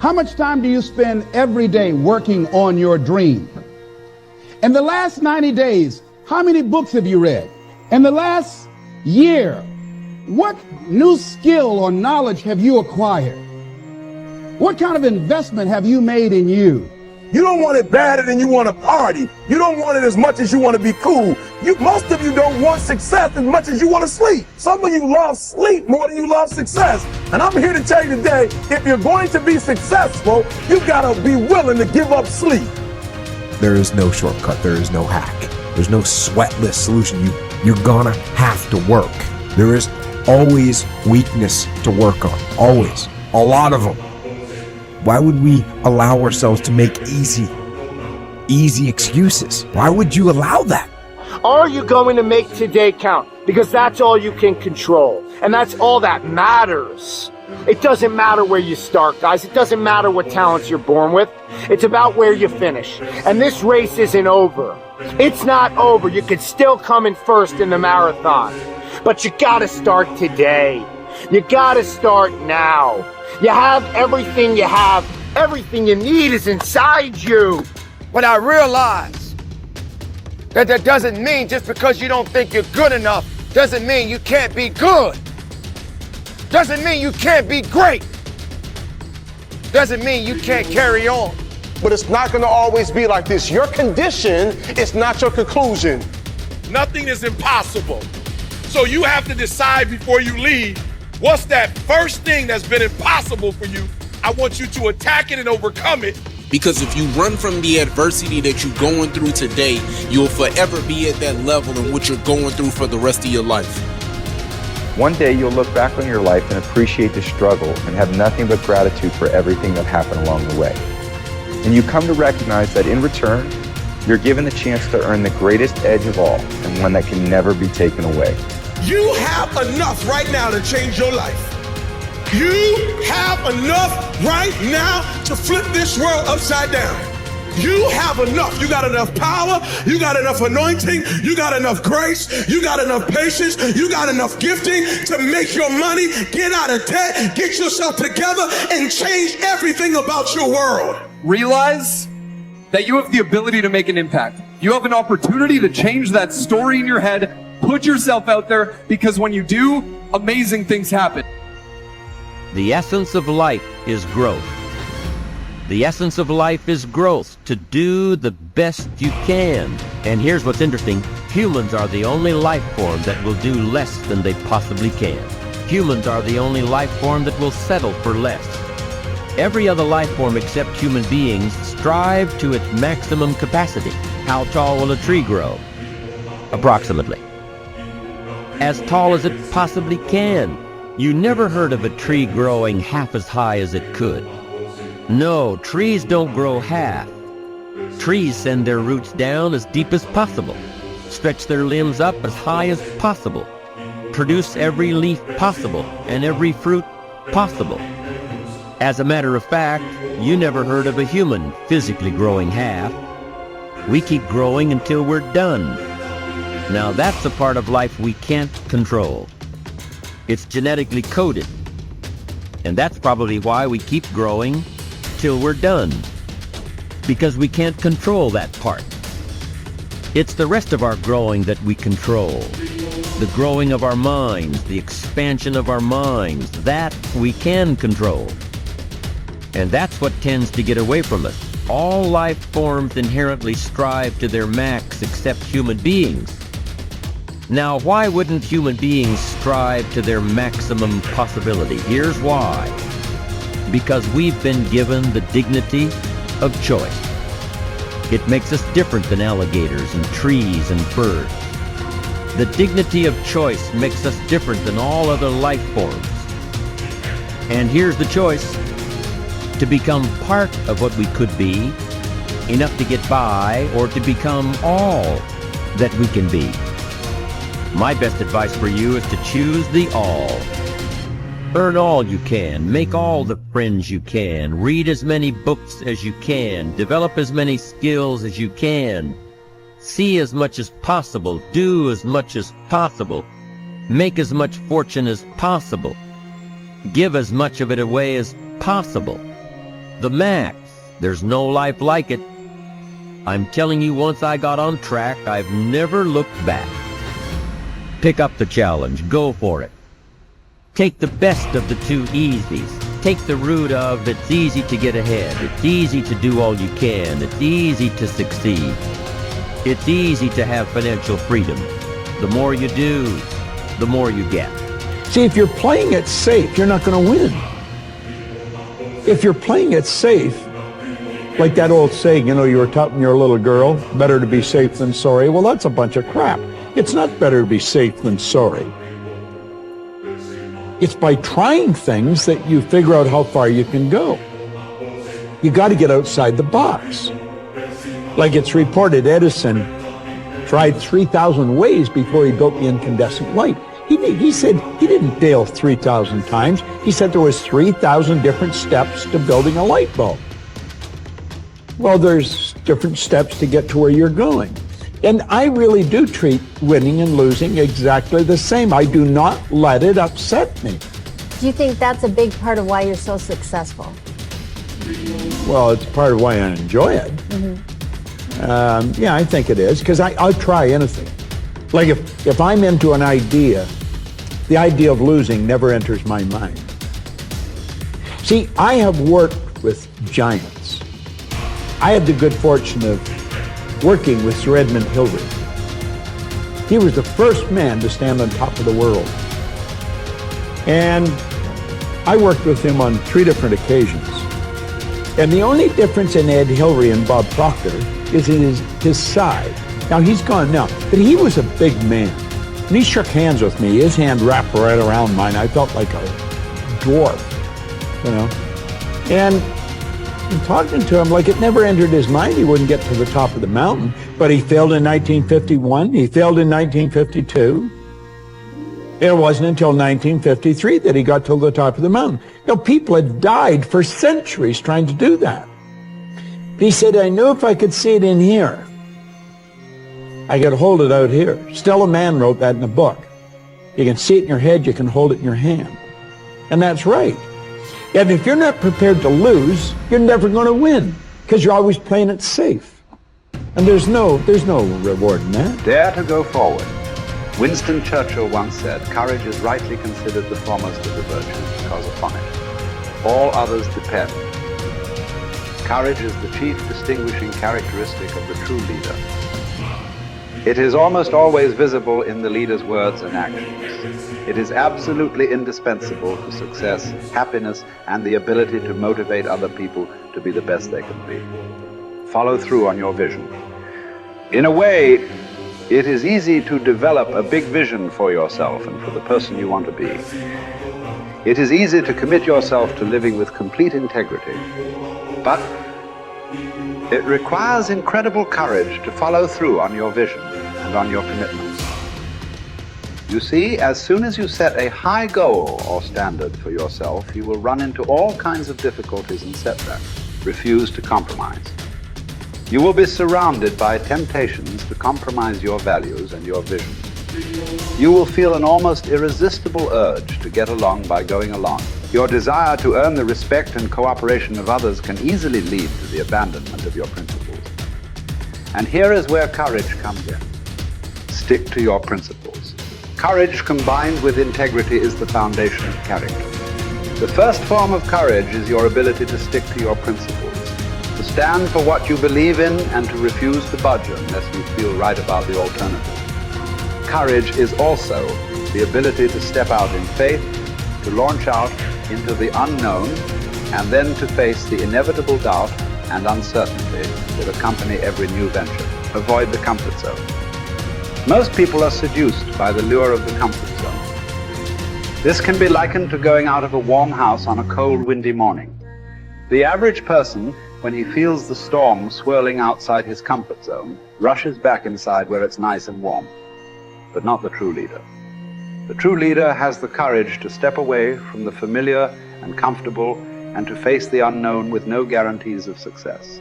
How much time do you spend every day working on your dream? In the last 90 days, how many books have you read? In the last year, what new skill or knowledge have you acquired? What kind of investment have you made in you? You don't want it badder than you want to party. You don't want it as much as you want to be cool. Most of you don't want success as much as you want to sleep. Some of you love sleep more than you love success. And I'm here to tell you today, if you're going to be successful, you gotta be willing to give up sleep. There is no shortcut. There is no hack. There's no sweatless solution. You're gonna have to work. There is always weakness to work on. Always. A lot of them. Why would we allow ourselves to make easy excuses? Why would you allow that? Are you going to make today count? Because that's all you can control. And that's all that matters. It doesn't matter where you start, guys. It doesn't matter what talents you're born with. It's about where you finish. And this race isn't over. It's not over. You could still come in first in the marathon. But you gotta start today. You gotta start now. You have everything you have. Everything you need is inside you. But I realize that doesn't mean just because you don't think you're good enough doesn't mean you can't be good. Doesn't mean you can't be great. Doesn't mean you can't carry on. But it's not gonna always be like this. Your condition is not your conclusion. Nothing is impossible. So you have to decide before you leave, what's that first thing that's been impossible for you? I want you to attack it and overcome it. Because if you run from the adversity that you're going through today, you'll forever be at that level in which you're going through for the rest of your life. One day you'll look back on your life and appreciate the struggle and have nothing but gratitude for everything that happened along the way. And you come to recognize that in return, you're given the chance to earn the greatest edge of all, and one that can never be taken away. You have enough right now to change your life. You have enough right now to flip this world upside down. You have enough. You got enough power. You got enough anointing. You got enough grace. You got enough patience. You got enough gifting to make your money, get out of debt, get yourself together, and change everything about your world. Realize that you have the ability to make an impact. You have an opportunity to change that story in your head. Put yourself out there, because when you do, amazing things happen. The essence of life is growth. The essence of life is growth, to do the best you can. And here's what's interesting. Humans are the only life form that will do less than they possibly can. Humans are the only life form that will settle for less. Every other life form except human beings strive to its maximum capacity. How tall will a tree grow? Approximately as tall as it possibly can. You never heard of a tree growing half as high as it could. No, trees don't grow half. Trees send their roots down as deep as possible, stretch their limbs up as high as possible, produce every leaf possible and every fruit possible. As a matter of fact, you never heard of a human physically growing half. We keep growing until we're done. Now that's a part of life we can't control. It's genetically coded. And that's probably why we keep growing till we're done. Because we can't control that part. It's the rest of our growing that we control. The growing of our minds, the expansion of our minds, that we can control. And that's what tends to get away from us. All life forms inherently strive to their max except human beings. Now, why wouldn't human beings strive to their maximum possibility? Here's why. Because we've been given the dignity of choice. It makes us different than alligators and trees and birds. The dignity of choice makes us different than all other life forms. And here's the choice: to become part of what we could be, enough to get by, or to become all that we can be. My best advice for you is to choose the all. Earn all you can, make all the friends you can, read as many books as you can, develop as many skills as you can, see as much as possible, do as much as possible, make as much fortune as possible, give as much of it away as possible. The max. There's no life like it. I'm telling you, once I got on track, I've never looked back. Pick up the challenge. Go for it. Take the best of the two easies. Take the route of it's easy to get ahead. It's easy to do all you can. It's easy to succeed. It's easy to have financial freedom. The more you do, the more you get. See, if you're playing it safe, you're not going to win. If you're playing it safe, like that old saying, you know, you were taught when you're a little girl, better to be safe than sorry. Well, that's a bunch of crap. It's not better to be safe than sorry. It's by trying things that you figure out how far you can go. You got to get outside the box. Like it's reported, Edison tried 3,000 ways before he built the incandescent light. He said he didn't fail 3,000 times. He said there was 3,000 different steps to building a light bulb. Well, there's different steps to get to where you're going. And I really do treat winning and losing exactly the same. I do not let it upset me. Do you think that's a big part of why you're so successful? Well, it's part of why I enjoy it. Yeah, I think it is, because I'll try anything. Like if I'm into an idea, the idea of losing never enters my mind. See, I have worked with giants. I had the good fortune of working with Sir Edmund Hillary. He was the first man to stand on top of the world. And I worked with him on 3 different occasions. And the only difference in Ed Hillary and Bob Proctor is in his side. Now, he's gone now, but he was a big man. And he shook hands with me. His hand wrapped right around mine. I felt like a dwarf, you know. And talking to him, like it never entered his mind he wouldn't get to the top of the mountain. But he failed in 1951. He failed in 1952. It wasn't until 1953 that he got to the top of the mountain. You know, people had died for centuries trying to do that. But he said, I knew if I could see it in here, I could hold it out here. Stella Mann wrote that in a book. You can see it in your head, you can hold it in your hand. And that's right. And if you're not prepared to lose, you're never going to win, because you're always playing it safe. And there's no reward in that. Dare to go forward. Winston Churchill once said, courage is rightly considered the foremost of the virtues, because upon it all others depend. Courage is the chief distinguishing characteristic of the true leader. It is almost always visible in the leader's words and actions. It is absolutely indispensable to success, happiness, and the ability to motivate other people to be the best they can be. Follow through on your vision. In a way, it is easy to develop a big vision for yourself and for the person you want to be. It is easy to commit yourself to living with complete integrity. But it requires incredible courage to follow through on your vision and on your commitments. You see, as soon as you set a high goal or standard for yourself, you will run into all kinds of difficulties and setbacks. Refuse to compromise. You will be surrounded by temptations to compromise your values and your vision. You will feel an almost irresistible urge to get along by going along. Your desire to earn the respect and cooperation of others can easily lead to the abandonment of your principles. And here is where courage comes in. Stick to your principles. Courage combined with integrity is the foundation of character. The first form of courage is your ability to stick to your principles, to stand for what you believe in and to refuse to budge unless you feel right about the alternative. Courage is also the ability to step out in faith, to launch out into the unknown, and then to face the inevitable doubt and uncertainty that accompany every new venture. Avoid the comfort zone. Most people are seduced by the lure of the comfort zone. This can be likened to going out of a warm house on a cold, windy morning. The average person, when he feels the storm swirling outside his comfort zone, rushes back inside where it's nice and warm. But not the true leader. The true leader has the courage to step away from the familiar and comfortable and to face the unknown with no guarantees of success.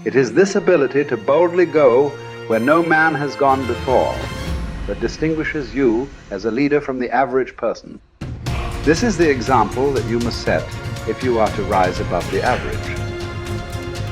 It is this ability to boldly go where no man has gone before that distinguishes you as a leader from the average person. This is the example that you must set if you are to rise above the average.